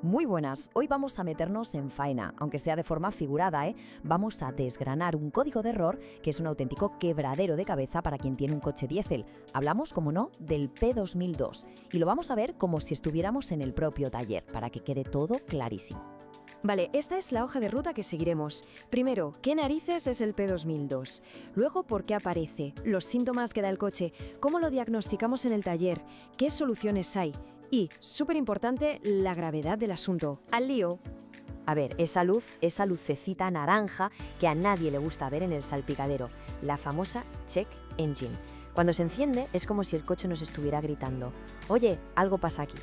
Muy buenas, hoy vamos a meternos en faena, aunque sea de forma figurada, ¿eh? Vamos a desgranar un código de error que es un auténtico quebradero de cabeza para quien tiene un coche diésel. Hablamos, como no, del P2002 y lo vamos a ver como si estuviéramos en el propio taller, para que quede todo clarísimo. Vale, esta es la hoja de ruta que seguiremos. Primero, ¿qué narices es el P2002? Luego, ¿por qué aparece? Los síntomas que da el coche, cómo lo diagnosticamos en el taller, qué soluciones hay y, súper importante, la gravedad del asunto. ¡Al lío! A ver, esa lucecita naranja que a nadie le gusta ver en el salpicadero, la famosa check engine. Cuando se enciende es como si el coche nos estuviera gritando: «Oye, algo pasa aquí».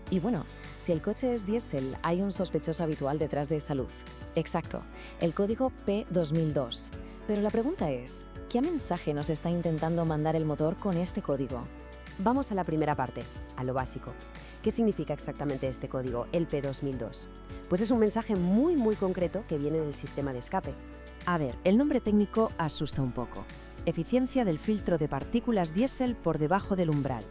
Y bueno, si el coche es diésel, hay un sospechoso habitual detrás de esa luz. Exacto, el código P2002. Pero la pregunta es, ¿qué mensaje nos está intentando mandar el motor con este código? Vamos a la primera parte, a lo básico. ¿Qué significa exactamente este código, el P2002? Pues es un mensaje muy concreto que viene del sistema de escape. A ver, el nombre técnico asusta un poco. Eficiencia del filtro de partículas diésel por debajo del umbral.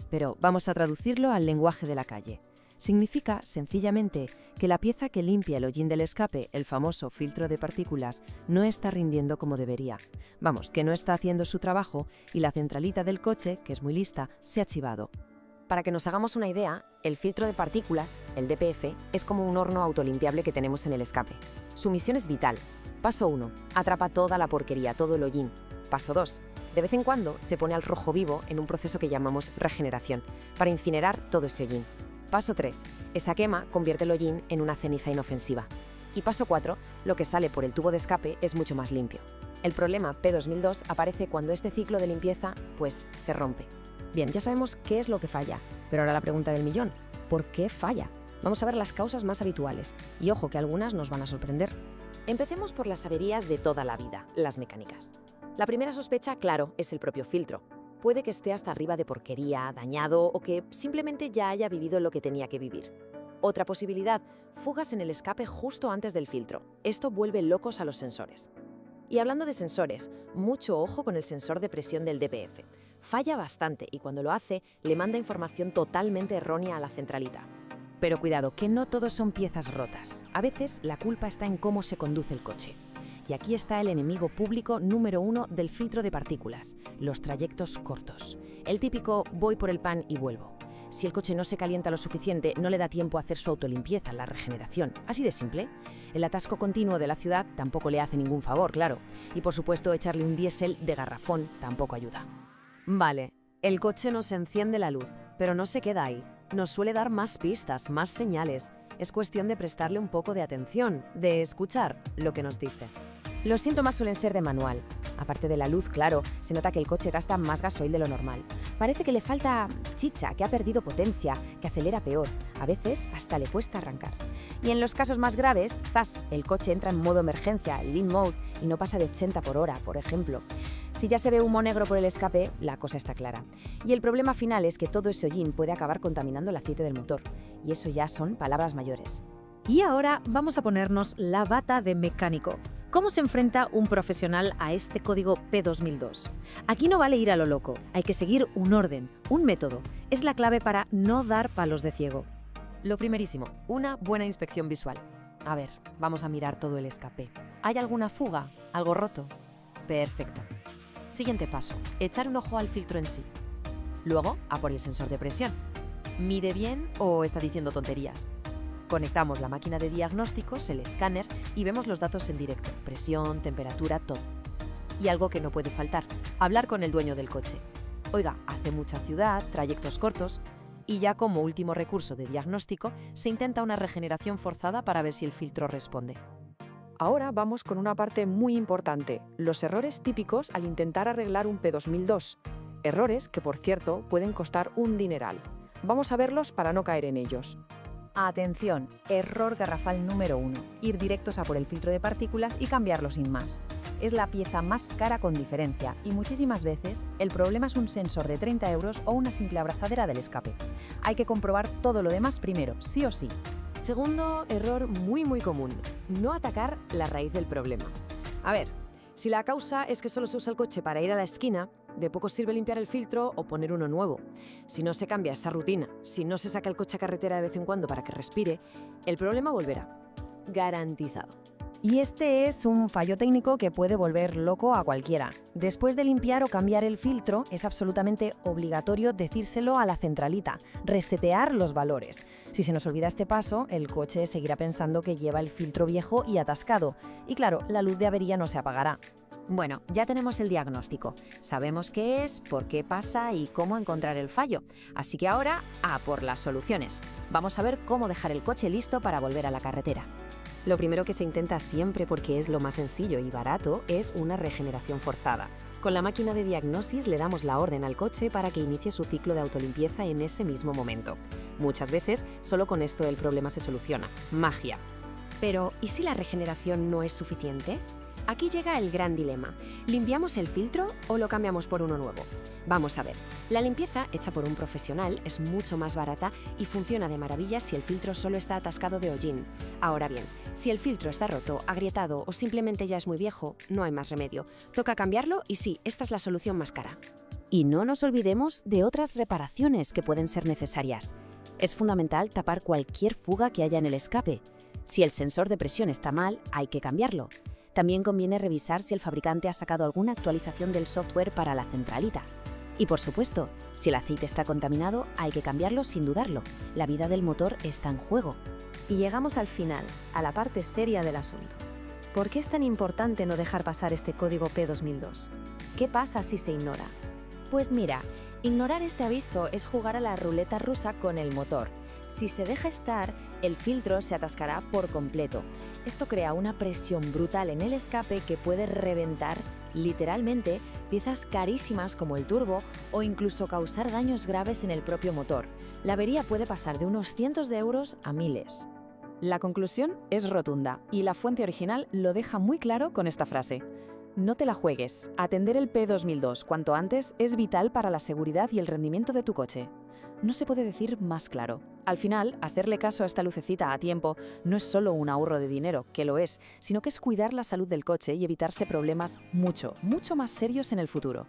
Pero vamos a traducirlo al lenguaje de la calle. Significa, sencillamente, que la pieza que limpia el hollín del escape, el famoso filtro de partículas, no está rindiendo como debería. Vamos, que no está haciendo su trabajo y la centralita del coche, que es muy lista, se ha chivado. Para que nos hagamos una idea, el filtro de partículas, el DPF, es como un horno autolimpiable que tenemos en el escape. Su misión es vital. Paso 1. Atrapa toda la porquería, todo el hollín. Paso 2. De vez en cuando se pone al rojo vivo en un proceso que llamamos regeneración, para incinerar todo ese hollín. Paso 3. Esa quema convierte el hollín en una ceniza inofensiva. Y paso 4. Lo que sale por el tubo de escape es mucho más limpio. El problema P2002 aparece cuando este ciclo de limpieza, pues, se rompe. Bien, ya sabemos qué es lo que falla, pero ahora la pregunta del millón: ¿por qué falla? Vamos a ver las causas más habituales, y ojo que algunas nos van a sorprender. Empecemos por las averías de toda la vida, las mecánicas. La primera sospecha, claro, es el propio filtro. Puede que esté hasta arriba de porquería, dañado o que simplemente ya haya vivido lo que tenía que vivir. Otra posibilidad, fugas en el escape justo antes del filtro. Esto vuelve locos a los sensores. Y hablando de sensores, mucho ojo con el sensor de presión del DPF. Falla bastante y cuando lo hace, le manda información totalmente errónea a la centralita. Pero cuidado, que no todos son piezas rotas. A veces la culpa está en cómo se conduce el coche. Y aquí está el enemigo público número 1 del filtro de partículas: los trayectos cortos. El típico voy por el pan y vuelvo. Si el coche no se calienta lo suficiente, no le da tiempo a hacer su autolimpieza, la regeneración. Así de simple. El atasco continuo de la ciudad tampoco le hace ningún favor, claro. Y por supuesto, echarle un diésel de garrafón tampoco ayuda. Vale, el coche nos enciende la luz, pero no se queda ahí. Nos suele dar más pistas, más señales. Es cuestión de prestarle un poco de atención, de escuchar lo que nos dice. Los síntomas suelen ser de manual. Aparte de la luz, claro, se nota que el coche gasta más gasoil de lo normal. Parece que le falta chicha, que ha perdido potencia, que acelera peor. A veces hasta le cuesta arrancar. Y en los casos más graves, ¡zas!, el coche entra en modo emergencia, lean mode, y no pasa de 80 por hora, por ejemplo. Si ya se ve humo negro por el escape, la cosa está clara. Y el problema final es que todo ese hollín puede acabar contaminando el aceite del motor. Y eso ya son palabras mayores. Y ahora vamos a ponernos la bata de mecánico. ¿Cómo se enfrenta un profesional a este código P2002? Aquí no vale ir a lo loco, hay que seguir un orden, un método. Es la clave para no dar palos de ciego. Lo primerísimo, una buena inspección visual. A ver, vamos a mirar todo el escape. ¿Hay alguna fuga? ¿Algo roto? Perfecto. Siguiente paso, echar un ojo al filtro en sí. Luego, a por el sensor de presión. ¿Mide bien o está diciendo tonterías? Conectamos la máquina de diagnósticos, el escáner, y vemos los datos en directo: presión, temperatura, todo. Y algo que no puede faltar: hablar con el dueño del coche. Oiga, hace mucha ciudad, trayectos cortos. Y ya como último recurso de diagnóstico, se intenta una regeneración forzada para ver si el filtro responde. Ahora vamos con una parte muy importante: los errores típicos al intentar arreglar un P2002. Errores que, por cierto, pueden costar un dineral. Vamos a verlos para no caer en ellos. Atención, error garrafal número 1, ir directos a por el filtro de partículas y cambiarlo sin más. Es la pieza más cara con diferencia y muchísimas veces el problema es un sensor de 30 € o una simple abrazadera del escape. Hay que comprobar todo lo demás primero, sí o sí. Segundo error muy común: no atacar la raíz del problema. A ver, si la causa es que solo se usa el coche para ir a la esquina, De poco sirve limpiar el filtro o poner uno nuevo. Si no se cambia esa rutina, si no se saca el coche a carretera de vez en cuando para que respire, el problema volverá. Garantizado. Y este es un fallo técnico que puede volver loco a cualquiera. Después de limpiar o cambiar el filtro, es absolutamente obligatorio decírselo a la centralita, resetear los valores. Si se nos olvida este paso, el coche seguirá pensando que lleva el filtro viejo y atascado. Y claro, la luz de avería no se apagará. Bueno, ya tenemos el diagnóstico. Sabemos qué es, por qué pasa y cómo encontrar el fallo. Así que ahora, a por las soluciones. Vamos a ver cómo dejar el coche listo para volver a la carretera. Lo primero que se intenta siempre, porque es lo más sencillo y barato, es una regeneración forzada. Con la máquina de diagnosis le damos la orden al coche para que inicie su ciclo de autolimpieza en ese mismo momento. Muchas veces, solo con esto el problema se soluciona. Magia. Pero, ¿y si la regeneración no es suficiente? Aquí llega el gran dilema. ¿Limpiamos el filtro o lo cambiamos por uno nuevo? Vamos a ver. La limpieza hecha por un profesional es mucho más barata y funciona de maravilla si el filtro solo está atascado de hollín. Ahora bien, si el filtro está roto, agrietado o simplemente ya es muy viejo, no hay más remedio. Toca cambiarlo y sí, esta es la solución más cara. Y no nos olvidemos de otras reparaciones que pueden ser necesarias. Es fundamental tapar cualquier fuga que haya en el escape. Si el sensor de presión está mal, hay que cambiarlo. También conviene revisar si el fabricante ha sacado alguna actualización del software para la centralita. Y por supuesto, si el aceite está contaminado, hay que cambiarlo sin dudarlo. La vida del motor está en juego. Y llegamos al final, a la parte seria del asunto. ¿Por qué es tan importante no dejar pasar este código P2002? ¿Qué pasa si se ignora? Pues mira, ignorar este aviso es jugar a la ruleta rusa con el motor. Si se deja estar, el filtro se atascará por completo. Esto crea una presión brutal en el escape que puede reventar, literalmente, piezas carísimas como el turbo o incluso causar daños graves en el propio motor. La avería puede pasar de unos cientos de euros a miles. La conclusión es rotunda y la fuente original lo deja muy claro con esta frase. No te la juegues. Atender el P2002 cuanto antes es vital para la seguridad y el rendimiento de tu coche. No se puede decir más claro. Al final, hacerle caso a esta lucecita a tiempo no es solo un ahorro de dinero, que lo es, sino que es cuidar la salud del coche y evitarse problemas mucho más serios en el futuro.